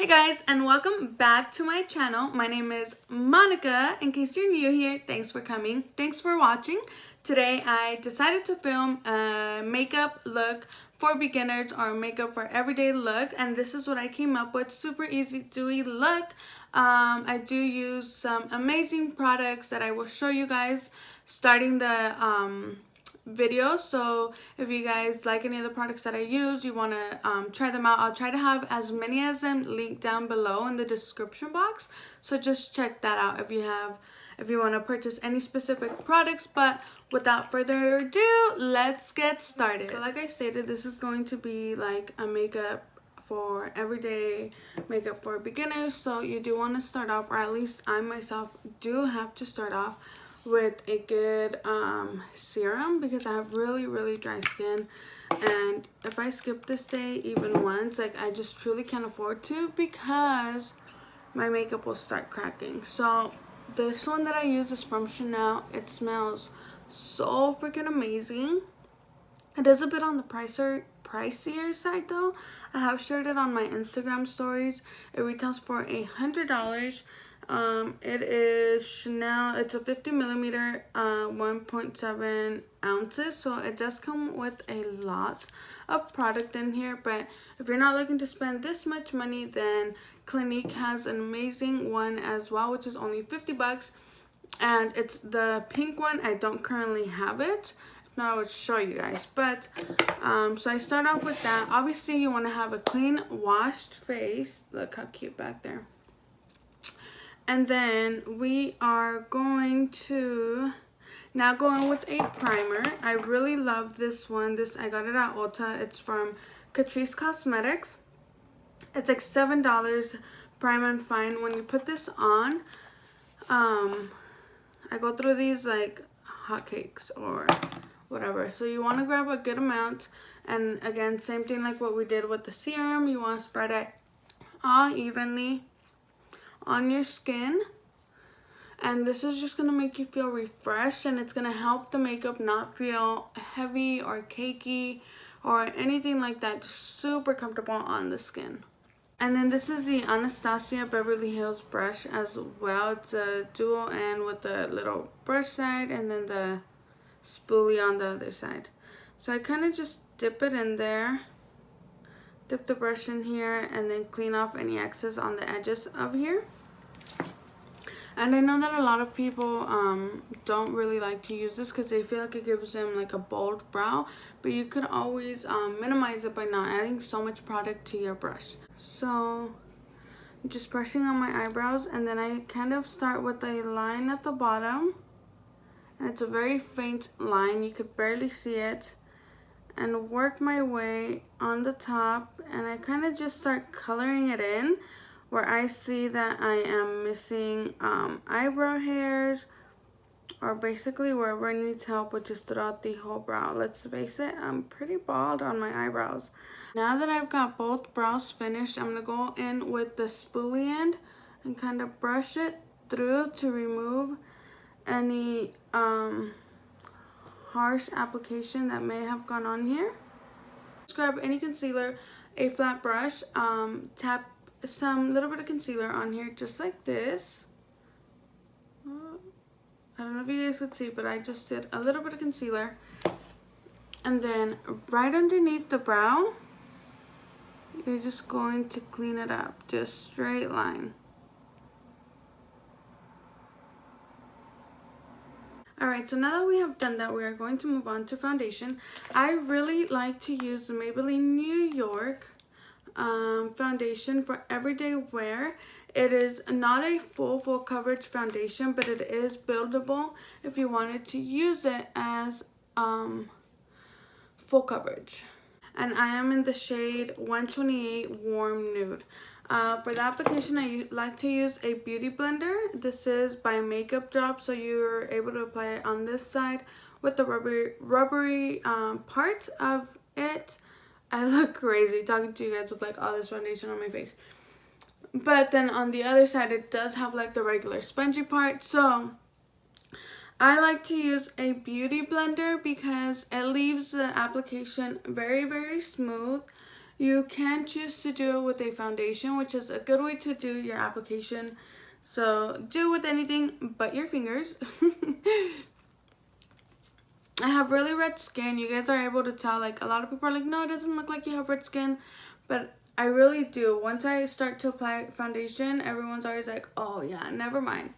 Hey guys, and welcome back to my channel. My name is Monica. In case you're new here, thanks for coming. Thanks for watching. Today I decided to film a makeup look for beginners or makeup for everyday look, and this is what I came up with. Super easy, dewy look. I do use some amazing products that I will show you guys starting the video. So if you guys like any of the products that I use, you want to try them out, I'll try to have as many as them linked down below in the description box, so just check that out if you want to purchase any specific products. But without further ado, let's get started. So like I stated, this is going to be like a makeup for everyday, makeup for beginners. So you do want to start off, or at least I myself do have to start off with a good serum, because I have really dry skin, and if I skip this day even once, like, I just truly can't afford to, because my makeup will start cracking. So this one that I use is from Chanel. It smells so freaking amazing. It is a bit on the pricier side though. I have shared it on my Instagram stories. It retails for $100. It is Chanel. It's a 50 millimeter, 1.7 ounces. So it does come with a lot of product in here. But if you're not looking to spend this much money, then Clinique has an amazing one as well, which is only 50 bucks. And it's the pink one. I don't currently have it. If not, I would show you guys. But so I start off with that. Obviously, you want to have a clean, washed face. Look how cute back there. And then we are going to now go in with a primer. I really love this one. I got it at Ulta. It's from Catrice Cosmetics. It's like $7, Prime and Fine. When you put this on, I go through these like hotcakes or whatever. So you want to grab a good amount, and again, same thing like what we did with the serum. You want to spread it all evenly on your skin, and this is just gonna make you feel refreshed, and it's gonna help the makeup not feel heavy or cakey or anything like that. Just super comfortable on the skin. And then this is the Anastasia Beverly Hills brush as well. It's a dual end with the little brush side and then the spoolie on the other side. So I kind of just dip it in there, dip the brush in here, and then clean off any excess on the edges of here. And I know that a lot of people don't really like to use this because they feel like it gives them like a bold brow, but you could always minimize it by not adding so much product to your brush. So I'm just brushing on my eyebrows, and then I kind of start with a line at the bottom, and it's a very faint line, you could barely see it, and work my way on the top, and I kind of just start coloring it in where I see that I am missing eyebrow hairs, or basically wherever I need help, which is throughout the whole brow. Let's face it, I'm pretty bald on my eyebrows. Now that I've got both brows finished, I'm gonna go in with the spoolie end and kind of brush it through to remove any harsh application that may have gone on here. Just grab any concealer, a flat brush, tap some little bit of concealer on here just like this. I don't know if you guys could see, but I just did a little bit of concealer, and then right underneath the brow, you're just going to clean it up, just straight line. Alright, so now that we have done that, we are going to move on to foundation. I really like to use the Maybelline New York foundation for everyday wear. It is not a full coverage foundation, but it is buildable if you wanted to use it as full coverage. And I am in the shade 128 Warm Nude. For the application, I like to use a beauty blender. This is by Makeup Drop, so you're able to apply it on this side with the rubbery part of it. I look crazy talking to you guys with like all this foundation on my face. But then on the other side, it does have like the regular spongy part. So I like to use a beauty blender because it leaves the application very smooth. You can choose to do it with a foundation, which is a good way to do your application. So do with anything but your fingers. I have really red skin. You guys are able to tell. Like, a lot of people are like, no, it doesn't look like you have red skin. But I really do. Once I start to apply foundation, everyone's always like, oh yeah, never mind.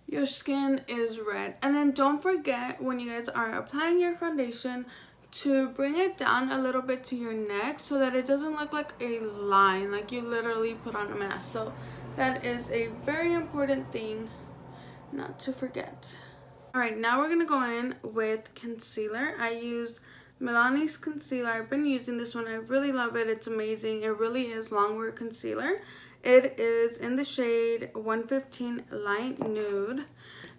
Your skin is red. And then don't forget, when you guys are applying your foundation, to bring it down a little bit to your neck so that it doesn't look like a line, like you literally put on a mask. So that is a very important thing not to forget. Alright, now we're going to go in with concealer. I use Milani's concealer. I've been using this one. I really love it. It's amazing. It really is longwear concealer. It is in the shade 115 Light Nude.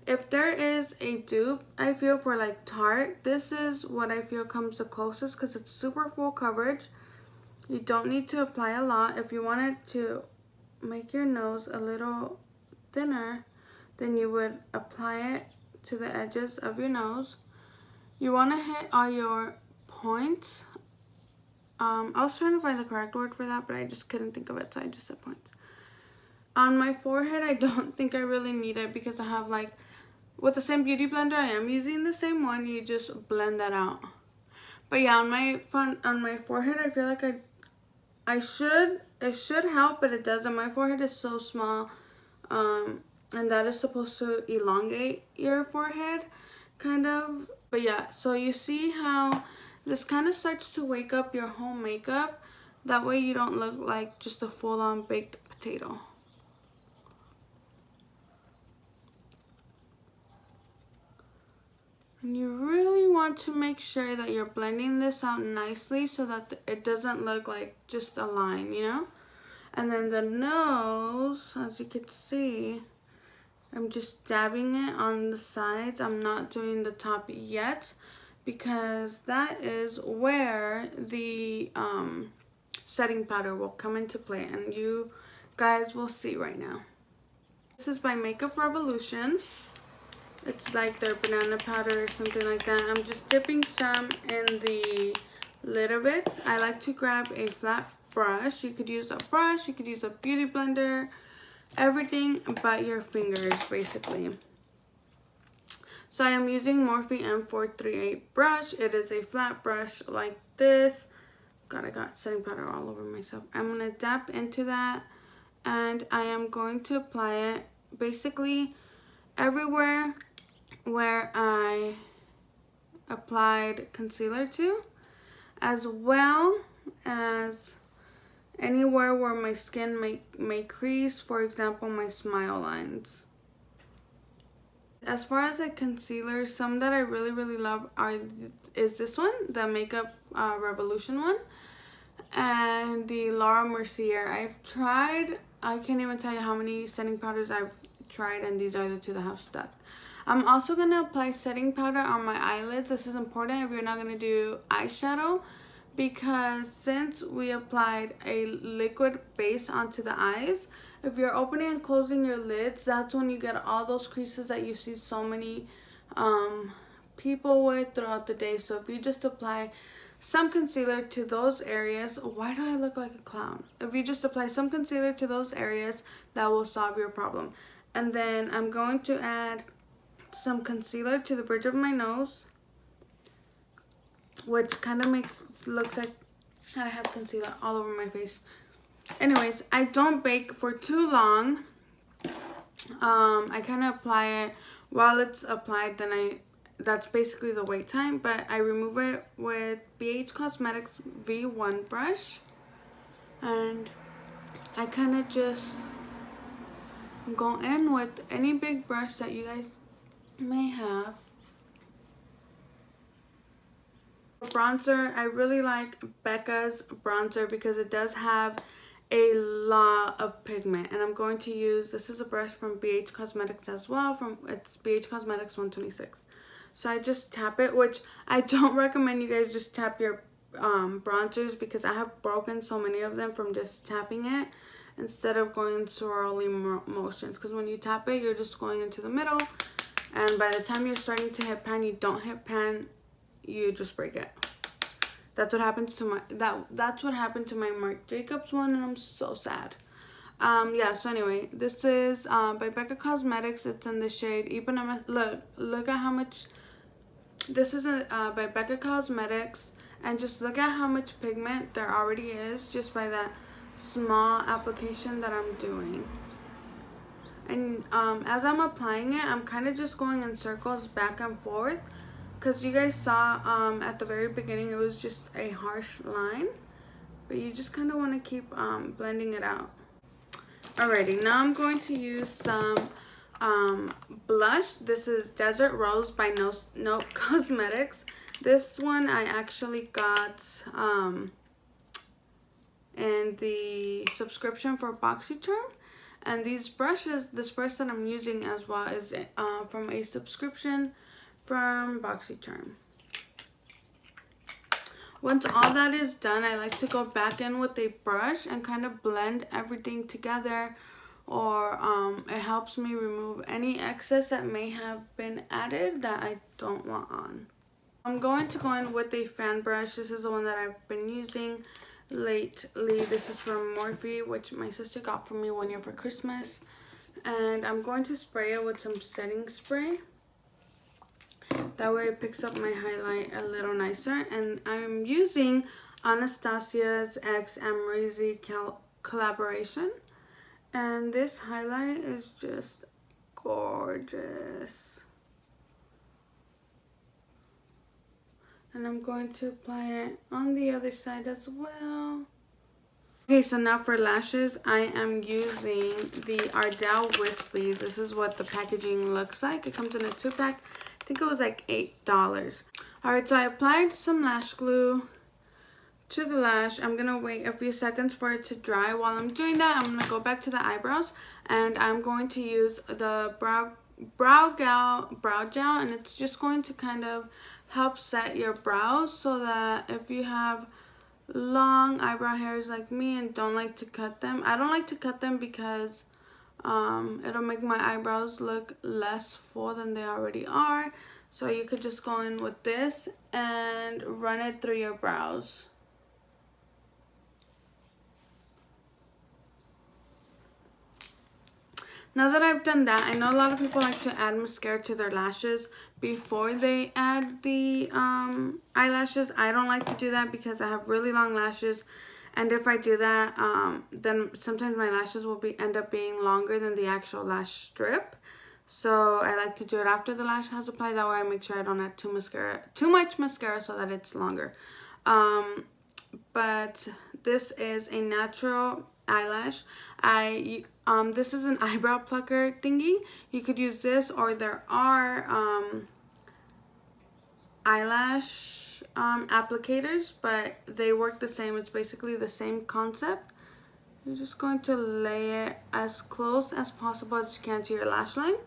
If there is a dupe, I feel, for like Tarte, this is what I feel comes the closest because it's super full coverage. You don't need to apply a lot. If you wanted to make your nose a little thinner, then you would apply it to the edges of your nose. You want to hit all your points. I was trying to find the correct word for that, but I just couldn't think of it, so I just said points. On my forehead, I don't think I really need it because I have, like, with the same beauty blender, I am using the same one. You just blend that out. But yeah, on my forehead, I feel like it should help, but it doesn't. My forehead is so small, and that is supposed to elongate your forehead, kind of. But yeah, so you see how this kind of starts to wake up your whole makeup. That way you don't look like just a full-on baked potato. And you really want to make sure that you're blending this out nicely so that it doesn't look like just a line, you know? And then the nose, as you can see, I'm just dabbing it on the sides. I'm not doing the top yet because that is where the setting powder will come into play, and you guys will see right now. This is by Makeup Revolution. It's like their banana powder or something like that. I'm just dipping some in the lid of it. I like to grab a flat brush. You could use a brush, you could use a beauty blender, everything but your fingers, basically. So I am using Morphe M438 brush. It is a flat brush like this. God, I got setting powder all over myself. I'm going to dab into that, and I am going to apply it basically everywhere where I applied concealer to, as well as anywhere where my skin may crease, for example, my smile lines. As far as the concealer, some that I really love is this one, the Makeup Revolution one, and the Laura Mercier. I've tried, I can't even tell you how many setting powders I've tried, and these are the two that have stuck. I'm also going to apply setting powder on my eyelids. This is important if you're not going to do eyeshadow, because since we applied a liquid base onto the eyes, if you're opening and closing your lids, that's when you get all those creases that you see so many people with throughout the day. So if you just apply some concealer to those areas, why do I look like a clown? If you just apply some concealer to those areas, that will solve your problem. And then I'm going to add some concealer to the bridge of my nose, which kind of looks like I have concealer all over my face. Anyways, I don't bake for too long. I kind of apply it while it's applied, then that's basically the wait time, but I remove it with BH Cosmetics V1 brush, and I kind of just go in with any big brush that you guys may have. Bronzer, I really like Becca's bronzer because it does have a lot of pigment, and I'm going to use, this is a brush from BH Cosmetics as well, it's BH Cosmetics 126. So I just tap it, which I don't recommend you guys just tap your bronzers, because I have broken so many of them from just tapping it instead of going in swirly motions, because when you tap it, you're just going into the middle, and by the time you're starting to hit pan, you don't hit pan, you just break it. That's what happens to my that's what happened to my Marc Jacobs one, and I'm so sad. Yeah, so anyway, this is by Becca Cosmetics. It's in the shade Ipanema. Look at how much. This is by Becca Cosmetics, and just look at how much pigment there already is just by that small application that I'm doing. And as I'm applying it, I'm kind of just going in circles back and forth, because you guys saw at the very beginning it was just a harsh line, but you just kind of want to keep blending it out. Alrighty, now I'm going to use some blush. This is Desert Rose by Note Cosmetics. This one I actually got in the subscription for BoxyCharm. And these brushes, this brush that I'm using as well is from a subscription from BoxyCharm. Once all that is done, I like to go back in with a brush and kind of blend everything together, or it helps me remove any excess that may have been added that I don't want on. I'm going to go in with a fan brush. This is the one that I've been using lately. This is from Morphe, which my sister got for me 1 year for Christmas. And I'm going to spray it with some setting spray. That way it picks up my highlight a little nicer. And I'm using Anastasia's X Amrezy collaboration. And this highlight is just gorgeous. And I'm going to apply it on the other side as well. Okay, so now for lashes, I am using the Ardell Wispies. This is what the packaging looks like. It comes in a 2-pack. I think it was like $8. Alright, so I applied some lash glue to the lash. I'm gonna wait a few seconds for it to dry. While I'm doing that, I'm gonna go back to the eyebrows, and I'm going to use the brow gel, and it's just going to kind of help set your brows, so that if you have long eyebrow hairs like me and don't like to cut them, I don't like to cut them because it'll make my eyebrows look less full than they already are. So you could just go in with this and run it through your brows. Now that I've done that, I know a lot of people like to add mascara to their lashes before they add the eyelashes. I don't like to do that because I have really long lashes, and if I do that, then sometimes my lashes will end up being longer than the actual lash strip. So I like to do it after the lash has applied. That way I make sure I don't add too much mascara so that it's longer. But this is a natural eyelash. This is an eyebrow plucker thingy. You could use this, or there are eyelash applicators, but they work the same. It's basically the same concept. You're just going to lay it as close as possible as you can to your lash line.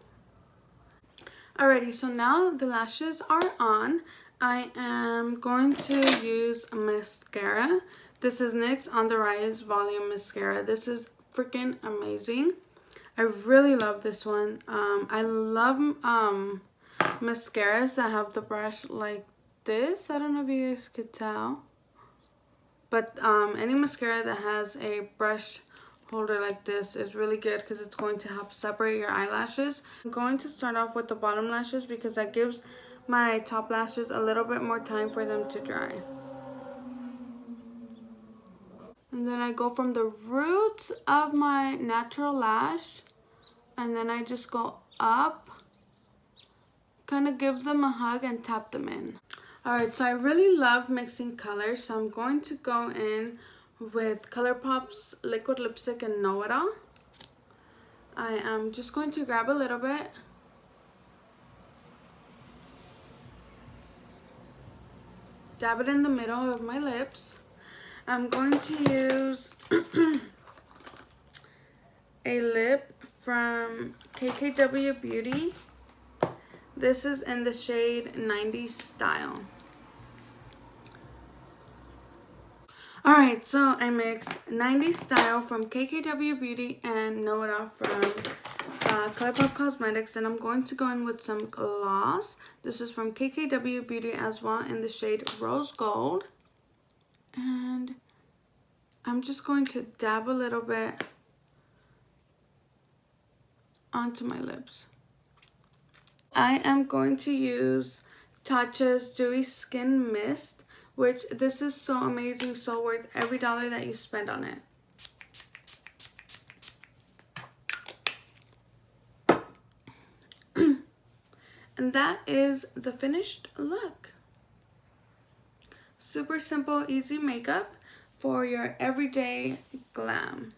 Alrighty, so now the lashes are on. I am going to use mascara. This is NYX On The Rise Volume Mascara. This is freaking amazing. I really love this one. I love mascaras that have the brush like this. I don't know if you guys could tell. But any mascara that has a brush holder like this is really good because it's going to help separate your eyelashes. I'm going to start off with the bottom lashes because that gives my top lashes a little bit more time for them to dry. And then I go from the roots of my natural lash, and then I just go up, kind of give them a hug and tap them in. Alright, so I really love mixing colors, so I'm going to go in with ColourPop's liquid lipstick and Know It All. I am just going to grab a little bit, dab it in the middle of my lips. I'm going to use a lip from KKW Beauty. This is in the shade 90s Style. Alright, so I mixed 90s Style from KKW Beauty and Know It All from ColourPop Cosmetics, and I'm going to go in with some gloss. This is from KKW Beauty as well in the shade Rose Gold. And I'm just going to dab a little bit onto my lips. I am going to use Tatcha's Dewy Skin Mist, which this is so amazing, so worth every dollar that you spend on it. And that is the finished look. Super simple, easy makeup for your everyday glam.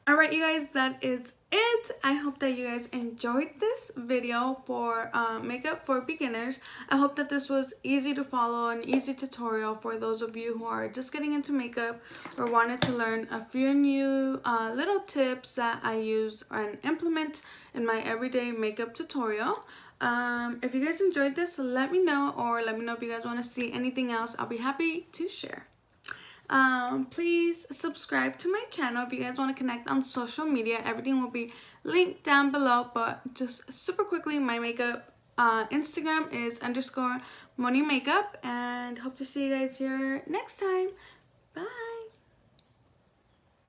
Alright, you guys, that is it. I hope that you guys enjoyed this video for makeup for beginners. I hope that this was easy to follow, an easy tutorial for those of you who are just getting into makeup or wanted to learn a few new little tips that I use and implement in my everyday makeup tutorial. If you guys enjoyed this, let me know, or let me know if you guys want to see anything else. I'll be happy to share. Please subscribe to my channel if you guys want to connect on social media. Everything will be linked down below, but just super quickly, my makeup Instagram is _MoniMakeup, and hope to see you guys here next time. Bye.